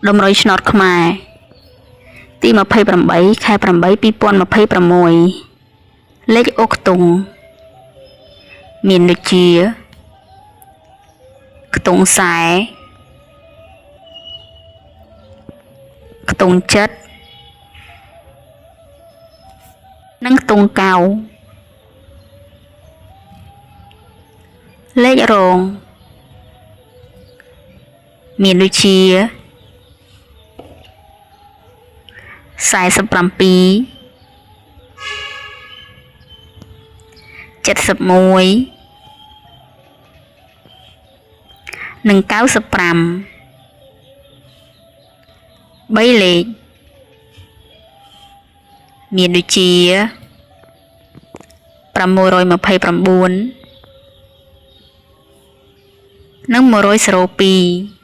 ដំរីឆ្នោតខ្មែរទី28 ខែ 8 2026លេខអូខ្ទង់មានដូចជាខ្ទង់ខ្សែខ្ទង់ចិត្តនិងខ្ទង់កៅលេខរងមានដូចជា47 71និង95 3លេខមានដូចជា629និង102